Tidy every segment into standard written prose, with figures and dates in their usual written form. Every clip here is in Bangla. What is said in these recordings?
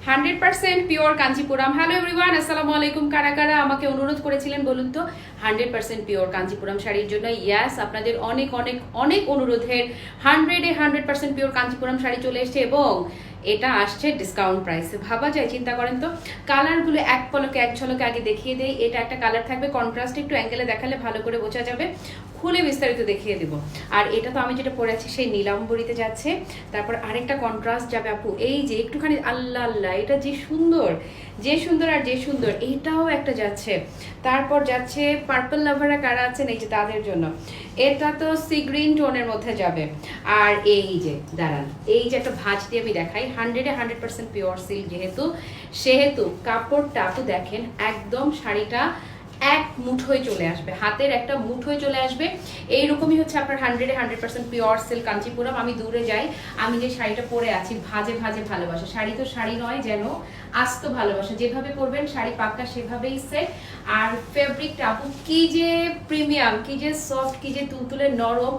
100% পিওর কাঞ্চিপুরম। হ্যালো এভরিওয়ান, আসসালামু আলাইকুম। কারা কারা আমাকে অনুরোধ করেছিলেন বলুন তো 100% পিওর কাঞ্চিপুরম শাড়ির জন্য? ইয়াস, আপনাদের অনেক অনেক অনেক অনুরোধের 100% পিওর কাঞ্চিপুরম শাড়ি চলে এসেছে এবং এটা আসছে ডিসকাউন্ট প্রাইসে। ভাবা যায়, চিন্তা করেন তো। কালারগুলো এক পলকে এক ঝলকে আগে দেখিয়ে দেই। এটা একটা কালার থাকবে কন্ট্রাস্ট, একটু অ্যাঙ্গেলে দেখালে ভালো করে বোঝা যাবে, খুলে বিস্তারিত দেখিয়ে দেবো। আর এটা তো আমি যেটা পরে আছি সেই নীলাম্বরীতে যাচ্ছে। তারপর আরেকটা কন্ট্রাস্ট যাবে আপু, এই যে একটুখানি আল্লাহ আল্লাহ, এটা যে সুন্দর, যে সুন্দর আর যে সুন্দর, এইটাও একটা যাচ্ছে। তারপর যাচ্ছে পার্পল লাভাররা কারা আছেন এই যে তাদের জন্য, এটা তো সি গ্রিন টোনের মধ্যে যাবে। আর এই যে দাঁড়ান, এই যে একটা ভাঁজ দিয়ে আমি দেখাই, 100% পিওর সিল্ক যেহেতু, সেহেতু কাপড়টা আপু দেখেন একদম শাড়িটা এক মুঠোয় চলে আসবে, হাতের একটা মুঠোয় চলে আসবে। এইরকমই হচ্ছে আপনার 100% পিওর সিল্ক কাঞ্চিপুরম। আমি দূরে যাই, আমি যে শাড়িটা পরে আছি ভাজে ভাজে ভালোবাসা। শাড়ি তো শাড়ি নয়, যেন আস্ত ভালোবাসা। যেভাবে পরবেন শাড়ি পাক্কা সেভাবেই সেট। আর ফেব্রিকটা আপু কি যে প্রিমিয়াম, কি যে সফট, কি যে তুলতুলে নরম,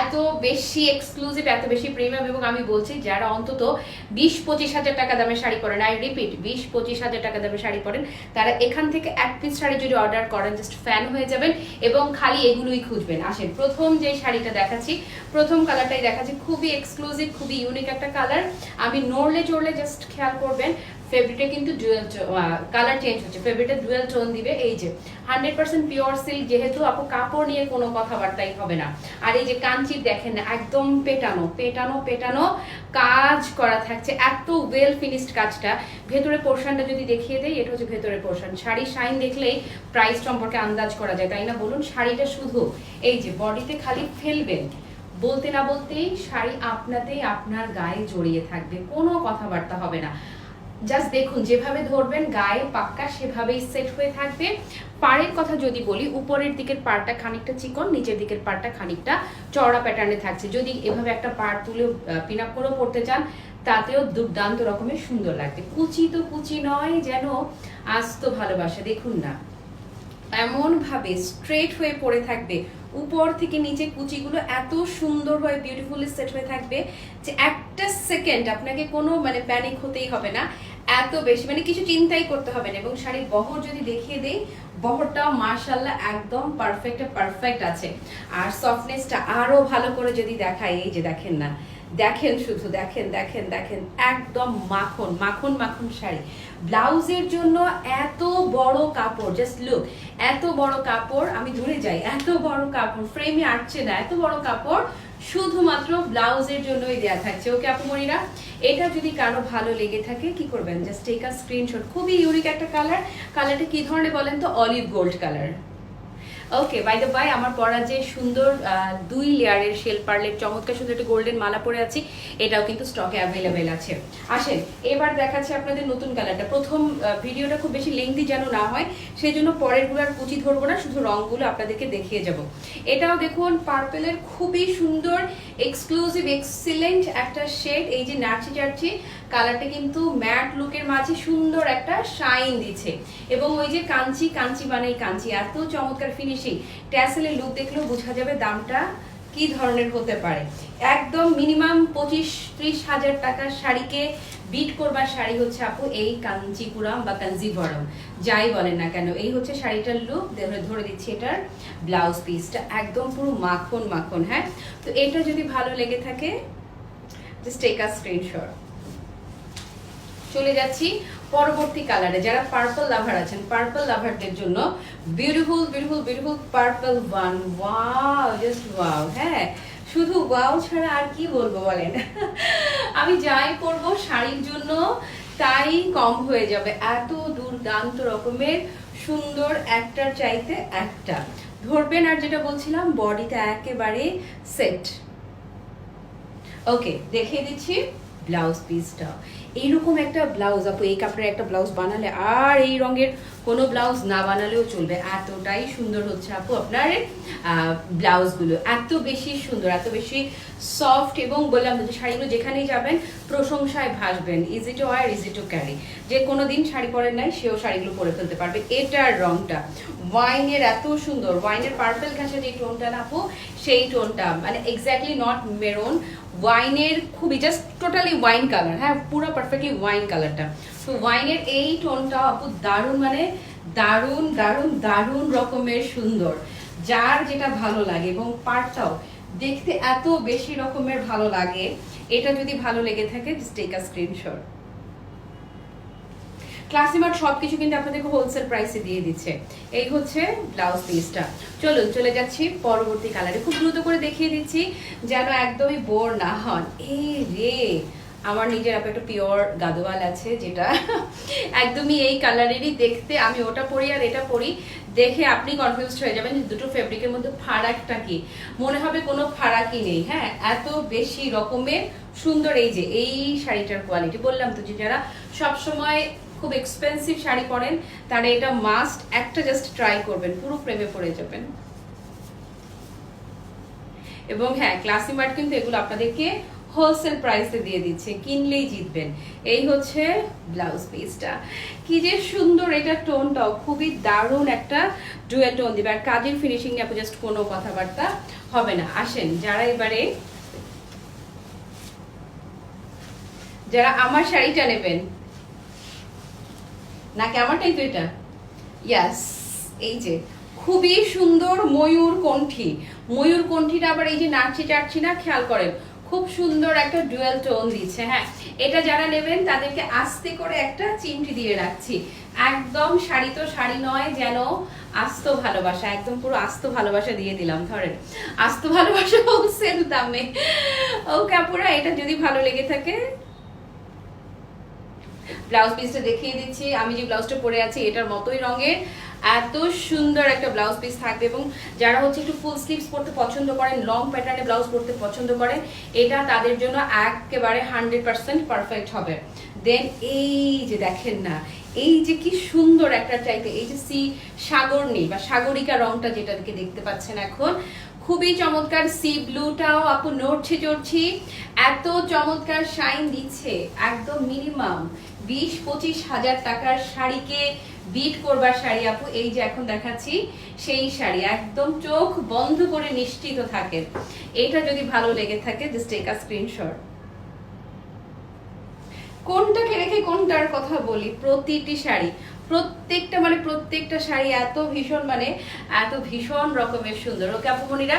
এত বেশি এক্সক্লুসিভ, এত বেশি প্রিমিয়াম। এবং আমি বলছি যারা অন্তত 20-25 হাজার টাকা দামের শাড়ি পরেন, আই রিপিট 20-25 হাজার টাকা দামের শাড়ি পরেন, তারা এখান থেকে এক পিস শাড়ি যদি অর্ডার করেন জাস্ট ফ্যান হয়ে যাবেন এবং খালি এগুলোই খুঁজবেন। আসেন, প্রথম যে শাড়িটা দেখাচ্ছি, প্রথম কালারটাই দেখাচ্ছি, খুবই এক্সক্লুসিভ, খুবই ইউনিক একটা কালার। আমি নড়লে চড়লে জাস্ট খেয়াল করবেন ফেব্রিকটা কিন্তু ডুয়েল কালার চেঞ্জ হচ্ছে, ফেব্রিকটা ডুয়েল টোন দিবে। এই যে 100% পিওর সিল্ক যেহেতু আপু, কাপড় নিয়ে কোনো কথাবার্তাই হবে না। আর এই যে কাঞ্চির দেখেন একদম পেটানো পেটানো পেটানো কাজ করা থাকছে, এত ওয়েল ফিনিশড কাজটা। ভেতরে পোর্শনটা যদি দেখিয়ে দেয়, এটা হচ্ছে ভেতরের পোর্শন। শাড়ি শাইন দেখলেই প্রাইস সম্পর্কে আন্দাজ করা যায়, তাই না বলুন? শাড়িটা শুধু এই যে বডিতে খালি ফেলবেন, বলতে না বলতেই শাড়ি আপনাতেই আপনার গায়ে জড়িয়ে থাকবে, কোনো কথাবার্তা হবে না। জাস্ট দেখুন, যেভাবে ধরবেন গায়ে পাক্কা সেভাবেই সেট হয়ে থাকবে। পাড়ের কথা যদি বলি, উপরের দিকের পাড়টা খানিকটা চিকন, নিচের দিকের পাড়টা খানিকটা চওড়া প্যাটার্নে থাকছে। যদি এভাবে একটা পাড় তুলে পিন আপ করেও পড়তে চান, তাতেও দুর্দান্ত রকমের সুন্দর লাগবে। কুচি তো কুচি নয়, যেন আস্ত ভালোবাসা। দেখুন না, এমন ভাবে স্ট্রেট হয়ে পড়ে থাকবে, উপর থেকে নিচে কুচিগুলো এত সুন্দর হয়ে বিউটিফুলি সেট হয়ে থাকবে যে একটা সেকেন্ড আপনাকে কোনো প্যানিক হতেই হবে না, এত বেশি কিছু চিন্তাই করতে হবে না। এবং শাড়ির বহর যদি দেখিয়ে দেই, বহরটাও মাশাআল্লাহ একদম পারফেক্ট আছে। আর সফটনেসটা আরো ভালো করে যদি দেখাই, এই যে দেখেন না, দেখেন শুধু দেখেন দেখেন দেখেন, একদম মাখন মাখন মাখন শাড়ি। ব্লাউজের জন্য এত বড় কাপড়, জাস্ট লুক, এত বড় কাপড়, আমি দূরে যাই, এত বড় কাপড় ফ্রেমে আটছে না, এত বড় কাপড় শুধুমাত্র ব্লাউজের জন্যই দেয়া থাকছে। ওকে আপু মনিরা, এটা যদি কারো ভালো লেগে থাকে কি করবেন, জাস্ট টেক আ স্ক্রিনশট। খুবই ইউনিক একটা কালার। কালারটা কি ধরনের বলেন তো? Olive gold colour. Okay, by the by, আমার পরা যে সুন্দর 2 লেয়ারের শেল পার্লের চমৎকার সুন্দর একটা গোল্ডেন মালা পরে আছি, এটাও কিন্তু স্টকে অ্যাভেলেবেল আছে। আসেন, এবার দেখাচ্ছি আপনাদের নতুন কালারটা। প্রথম ভিডিওটা খুব বেশি লেংথি যেন না হয়, সেই জন্য পরের গুলো আর কুচি ধরবো না, শুধু রঙগুলো আপনাদেরকে দেখিয়ে যাব। এটাও দেখুন পার্পেলের খুবই সুন্দর এক্সক্লুসিভ এক্সিলেন্ট একটা শেড। এই যে নাচি চাচ্ছি কালারটা কিন্তু ম্যাট লুকের মাঝে সুন্দর একটা শাইন দিচ্ছে। এবং ওই যে কাঞ্চি, কাঞ্চি মানে কাঞ্চি, এত চমৎকার ফিনিশিং। ট্যাসেলের লুক দেখলেও বোঝা যাবে দামটা কি ধরনের হতে পারে। একদম মিনিমাম 25-30 হাজার টাকার শাড়িকে বিট করবার শাড়ি হচ্ছে আপু এই কাঞ্চিপুরম বা কাঞ্জিভরম, যাই বলেন না কেন। এই হচ্ছে শাড়িটার লুক, ধরে দিচ্ছি এটার ব্লাউজ পিসটা একদম পুরো মাখন মাখন। হ্যাঁ, তো এটা যদি ভালো লেগে থাকে জাস্ট টেক আ স্ক্রিনশট। চলে যাচ্ছি পরবর্তী কালারে। যারা পার্পল লাভার আছেন, পার্পল লাভারদের জন্য beautiful beautiful beautiful purple one. Wow, just wow. হ্যাঁ, শুধু ওয়াও ছাড়া আর কি বলবো বলেন? আমি যাই করবো শাড়ির জন্য তাই কম হয়ে যাবে, এত দুর্দান্ত রকমের সুন্দর, একটার চাইতে একটা ধরবেন। আর যেটা বলছিলাম, বডিতে একেবারে সেট। ওকে, দেখিয়ে দিচ্ছি ব্লাউজ পিসটা। এইরকম একটা ব্লাউজ আপু, এই কাপড়ের একটা ব্লাউজ বানালে আর এই রঙের কোনো ব্লাউজ না বানালেও চলবে, এতটাই সুন্দর হচ্ছে আপু আপনার ব্লাউজগুলো। এত বেশি সুন্দর, এত বেশি সফট। এবং বললাম যে শাড়িগুলো যেখানেই যাবেন প্রশংসায় ভাসবেন। Easy to wear, easy to carry. যে কোনো দিন শাড়ি পরেন নাই সেও শাড়িগুলো পরে ফেলতে পারবে। এটার রংটা ওয়াইনের এত সুন্দর, ওয়াইনের পার্পল ঘাসে যে টোনটা না আপু, সেই টোনটা এক্স্যাক্টলি নট মেরুন, ওয়াইনের খুবই জাস্ট টোটালি ওয়াইন কালার, হ্যাঁ পুরো পারফেক্টলি ওয়াইন কালারটা। তো ওয়াইনের এই টোনটা আপু দারুণ, মানে দারুণ দারুণ দারুণ রকমের সুন্দর, যার যেটা ভালো লাগে। এবং পার্টটাও দেখতে এত বেশি রকমের ভালো লাগে। এটা যদি ভালো লেগে থাকে জাস্ট টেক আ স্ক্রিনশট। ক্লাসিমার্ট সবকিছু কিন্তু আপনাদেরকে হোলসেল প্রাইসে দিয়ে দিচ্ছে। এই হচ্ছে ব্লাউজ পিসটা। চলুন চলে যাচ্ছি পরবর্তী কালারে, খুব দ্রুত করে দেখিয়ে দিচ্ছি যেন একদমই বোর না হন। এই রে, আমার নিজের আপু একটা পিওর গাদোয়াল আছে, যেটা একদমই এই কালারেরই দেখতে। আমি ওটা পরি আর এটা পরি, দেখে আপনি কনফিউজড হয়ে যাবেন যে দুটো ফেব্রিকের মধ্যে ফারাকটা কি। মনে হবে কোনো ফারাকই নেই, হ্যাঁ এত বেশি রকমের সুন্দর। এই যে এই শাড়িটার কোয়ালিটি, বললাম তো যে যারা সবসময় খুব এক্সপেন্সিভ শাড়ি পরেন তারা এটা মাস্ট একটা জাস্ট ট্রাই করবেন, পুরো প্রেমে পড়ে যাবেন। এবং হ্যাঁ ক্লাসিমার্ট কিন্তু এগুলো আপনাদেরকে হোলসেল প্রাইসে দিয়ে দিচ্ছে, কিনলেই জিতবেন। এই হচ্ছে ব্লাউজ পিসটা, কি যে সুন্দর। এটা টোনটাও খুবই দারুণ একটা ডুয়েল টোন দিবে। আর কাজের ফিনিশিং নিয়ে আপনি জাস্ট কোনো কথাবার্তা হবে না। আসেন যারা আমার শাড়িটা নেবেন, নাকি আমারটাই তো এটা, ইয়াস এই যে খুবই সুন্দর ময়ূর কণ্ঠী। ময়ূর কণ্ঠীটা আবার এই যে নাচছি চাটছি না, খেয়াল করেন খুব সুন্দর একটা ডুয়েল টোন দিচ্ছে। হ্যাঁ এটা যারা নেবেন তাদেরকে আস্তে করে একটা চিমটি দিয়ে রাখছি। একদম শাড়ি তো শাড়ি নয়, যেন আস্ত ভালোবাসা, একদম পুরো আস্ত ভালোবাসা দিয়ে দিলাম। ধরেন আস্ত ভালোবাসা হোলসেল দামে। ওকে আপুরা, এটা যদি ভালো লেগে থাকে, ব্লাউজ পিসটা দেখিয়ে দিচ্ছি। আমি যে ব্লাউজটা পরে আছি এটার মতোই রঙের, এত সুন্দর একটা ব্লাউজ পিস থাকবে। এবং যারা হচ্ছে একটু ফুল স্লিভস পরতে পছন্দ করেন, লং প্যাটার্নে ব্লাউজ পরতে পছন্দ করেন, এটা তাদের জন্য একেবারে 100% পারফেক্ট হবে। দেন এই যে দেখেন না, এই যে কি সুন্দর একটা চাইতে, এই যে সাগরনী বা সাগরিকা রংটা যেটাকে দেখতে পাচ্ছেন এখন, খুবই চমৎকার। সি ব্লুটাও আপু নড়ছে চড়ছি, এত চমৎকার শাইন দিচ্ছে। একদম মিনিমাম 20-25 হাজার টাকার শাড়িকে বিট করবার শাড়ি আপু, এই যে এখন দেখাচ্ছি সেই শাড়ি। একদম চোখ বন্ধ করে নিশ্চিত থাকেন। এটা যদি ভালো লেগে থাকে জাস্ট টেক আ স্ক্রিনশট। কোনটাকে রেখে কোনটার কথা বলি, প্রতিটি শাড়ি, প্রত্যেকটা শাড়ি এত ভীষণ রকমের সুন্দর। ওকে আপুমনিরা,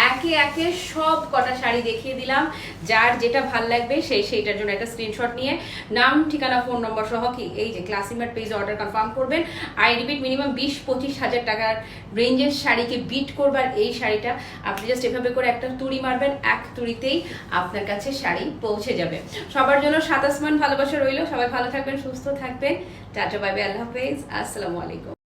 একে একে সব কটা শাড়ি দেখিয়ে দিলাম। যার যেটা ভাল লাগবে সেইটার জন্য একটা স্ক্রিনশট নিয়ে নাম, ঠিকানা, ফোন নম্বর সহ কি এই যে ক্লাসিমার্ট পেজে অর্ডার কনফার্ম করবেন। আই রিপিট, মিনিমাম 20-25 হাজার টাকার রেঞ্জের শাড়িকে বিট করবার এই শাড়িটা আপনি জাস্ট এভাবে করে একটা তুড়ি মারবেন, এক তুড়িতেই আপনার কাছে শাড়ি পৌঁছে যাবে। সবার জন্য সাত আসমান ভালোবাসা রইল। সবাই ভালো থাকবেন, সুস্থ থাকবেন। টাটা, বাই বাই, আল্লাহ হাফেজ, আসসালামু আলাইকুম।